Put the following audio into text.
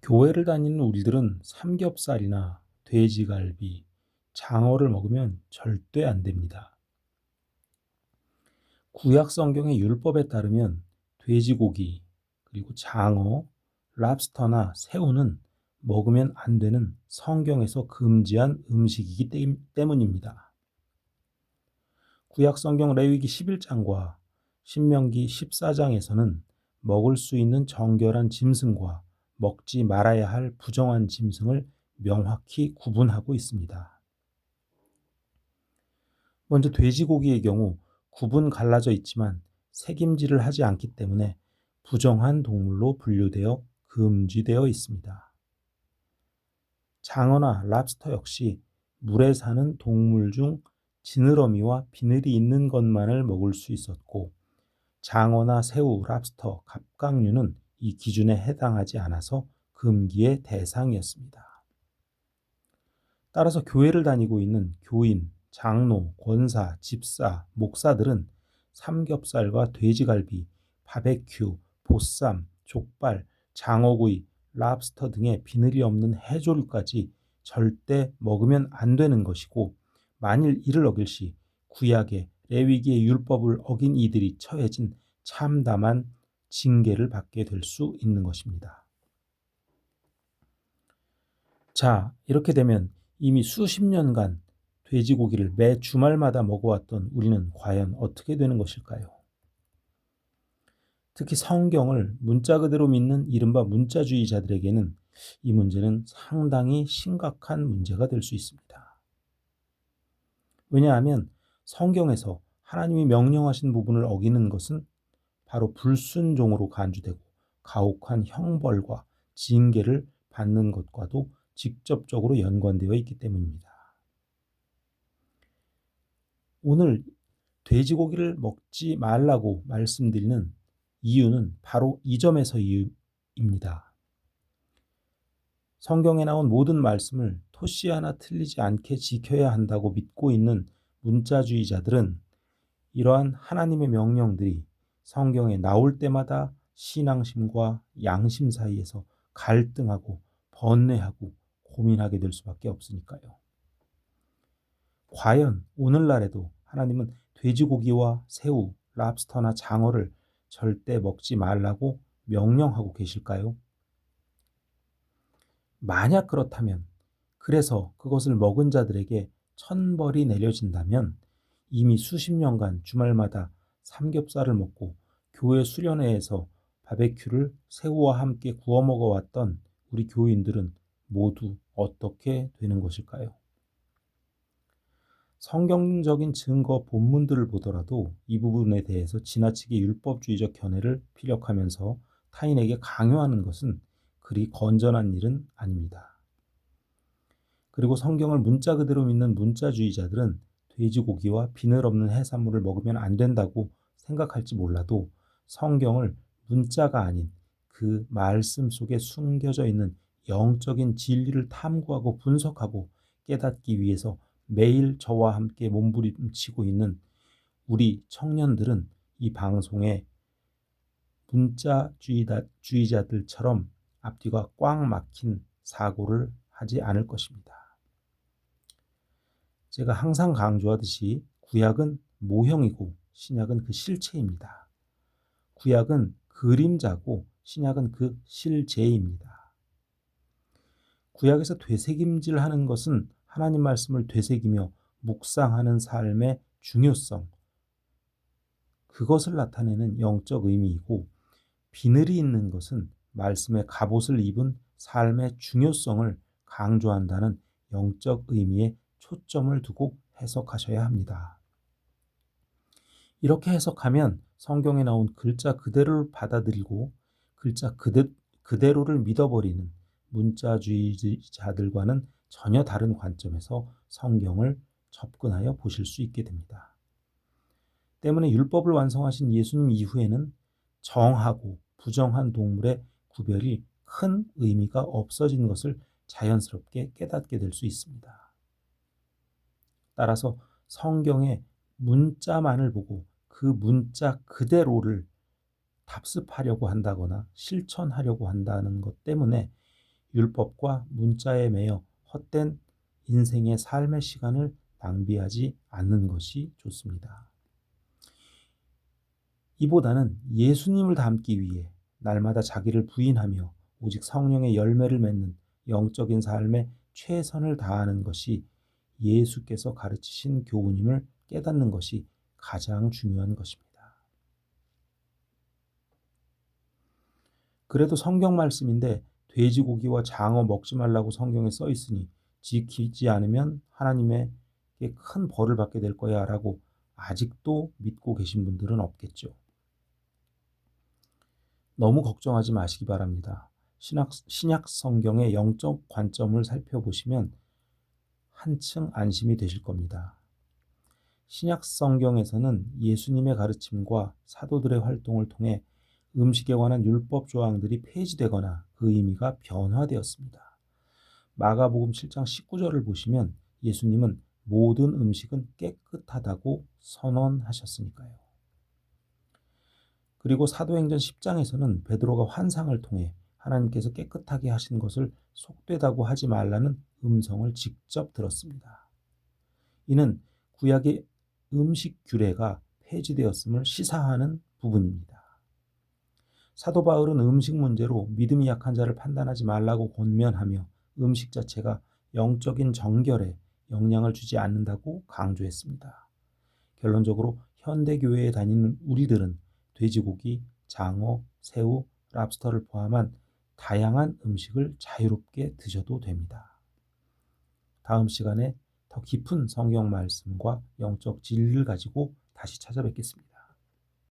교회를 다니는 우리들은 삼겹살이나 돼지갈비, 장어를 먹으면 절대 안 됩니다. 구약 성경의 율법에 따르면 돼지고기, 그리고 장어, 랍스터나 새우는 먹으면 안 되는 성경에서 금지한 음식이기 때문입니다. 구약 성경 레위기 11장과 신명기 14장에서는 먹을 수 있는 정결한 짐승과 먹지 말아야 할 부정한 짐승을 명확히 구분하고 있습니다. 먼저 돼지고기의 경우 구분 갈라져 있지만 색임질을 하지 않기 때문에 부정한 동물로 분류되어 금지되어 있습니다. 장어나 랍스터 역시 물에 사는 동물 중 지느러미와 비늘이 있는 것만을 먹을 수 있었고, 장어나 새우, 랍스터, 갑각류는 이 기준에 해당하지 않아서 금기의 대상이었습니다. 따라서 교회를 다니고 있는 교인, 장로, 권사, 집사, 목사들은 삼겹살과 돼지갈비, 바베큐, 보쌈, 족발, 장어구이, 랍스터 등의 비늘이 없는 해조류까지 절대 먹으면 안 되는 것이고, 만일 이를 어길 시 구약의 레위기의 율법을 어긴 이들이 처해진 참담한 징계를 받게 될 수 있는 것입니다. 자, 이렇게 되면 이미 수십 년간 돼지고기를 매 주말마다 먹어왔던 우리는 과연 어떻게 되는 것일까요? 특히 성경을 문자 그대로 믿는 이른바 문자주의자들에게는 이 문제는 상당히 심각한 문제가 될 수 있습니다. 왜냐하면 성경에서 하나님이 명령하신 부분을 어기는 것은 바로 불순종으로 간주되고 가혹한 형벌과 징계를 받는 것과도 직접적으로 연관되어 있기 때문입니다. 오늘 돼지고기를 먹지 말라고 말씀드리는 이유는 바로 이 점에서 이유입니다. 성경에 나온 모든 말씀을 토씨 하나 틀리지 않게 지켜야 한다고 믿고 있는 문자주의자들은 이러한 하나님의 명령들이 성경에 나올 때마다 신앙심과 양심 사이에서 갈등하고 번뇌하고 고민하게 될 수밖에 없으니까요. 과연 오늘날에도 하나님은 돼지고기와 새우, 랍스터나 장어를 절대 먹지 말라고 명령하고 계실까요? 만약 그렇다면, 그래서 그것을 먹은 자들에게 천벌이 내려진다면 이미 수십 년간 주말마다 삼겹살을 먹고 교회 수련회에서 바베큐를 새우와 함께 구워 먹어왔던 우리 교인들은 모두 어떻게 되는 것일까요? 성경적인 증거 본문들을 보더라도 이 부분에 대해서 지나치게 율법주의적 견해를 피력하면서 타인에게 강요하는 것은 그리 건전한 일은 아닙니다. 그리고 성경을 문자 그대로 믿는 문자주의자들은 돼지고기와 비늘 없는 해산물을 먹으면 안 된다고 생각할지 몰라도 성경을 문자가 아닌 그 말씀 속에 숨겨져 있는 영적인 진리를 탐구하고 분석하고 깨닫기 위해서 매일 저와 함께 몸부림치고 있는 우리 청년들은 이 방송에 문자주의자들처럼 앞뒤가 꽉 막힌 사고를 하지 않을 것입니다. 제가 항상 강조하듯이 구약은 모형이고 신약은 그 실체입니다. 구약은 그림자고 신약은 그 실제입니다. 구약에서 되새김질하는 것은 하나님 말씀을 되새기며 묵상하는 삶의 중요성, 그것을 나타내는 영적 의미이고, 비늘이 있는 것은 말씀의 갑옷을 입은 삶의 중요성을 강조한다는 영적 의미에 초점을 두고 해석하셔야 합니다. 이렇게 해석하면 성경에 나온 글자 그대로를 받아들이고 글자 그대로를 믿어버리는 문자주의자들과는 전혀 다른 관점에서 성경을 접근하여 보실 수 있게 됩니다. 때문에 율법을 완성하신 예수님 이후에는 정하고 부정한 동물의 구별이 큰 의미가 없어진 것을 자연스럽게 깨닫게 될 수 있습니다. 따라서 성경의 문자만을 보고 그 문자 그대로를 답습하려고 한다거나 실천하려고 한다는 것 때문에 율법과 문자에 매여 헛된 인생의 삶의 시간을 낭비하지 않는 것이 좋습니다. 이보다는 예수님을 닮기 위해 날마다 자기를 부인하며 오직 성령의 열매를 맺는 영적인 삶에 최선을 다하는 것이 예수께서 가르치신 교훈임을 깨닫는 것이 가장 중요한 것입니다. 그래도 성경 말씀인데 돼지고기와 장어 먹지 말라고 성경에 써 있으니 지키지 않으면 하나님에게 큰 벌을 받게 될 거야 라고 아직도 믿고 계신 분들은 없겠죠. 너무 걱정하지 마시기 바랍니다. 신약 성경의 영적 관점을 살펴보시면 한층 안심이 되실 겁니다. 신약 성경에서는 예수님의 가르침과 사도들의 활동을 통해 음식에 관한 율법 조항들이 폐지되거나 그 의미가 변화되었습니다. 마가복음 7장 19절을 보시면 예수님은 모든 음식은 깨끗하다고 선언하셨으니까요. 그리고 사도행전 10장에서는 베드로가 환상을 통해 하나님께서 깨끗하게 하신 것을 속되다고 하지 말라는 음성을 직접 들었습니다. 이는 구약의 음식 규례가 폐지되었음을 시사하는 부분입니다. 사도 바울은 음식 문제로 믿음이 약한 자를 판단하지 말라고 권면하며 음식 자체가 영적인 정결에 영향을 주지 않는다고 강조했습니다. 결론적으로 현대교회에 다니는 우리들은 돼지고기, 장어, 새우, 랍스터를 포함한 다양한 음식을 자유롭게 드셔도 됩니다. 다음 시간에 더 깊은 성경 말씀과 영적 진리를 가지고 다시 찾아뵙겠습니다.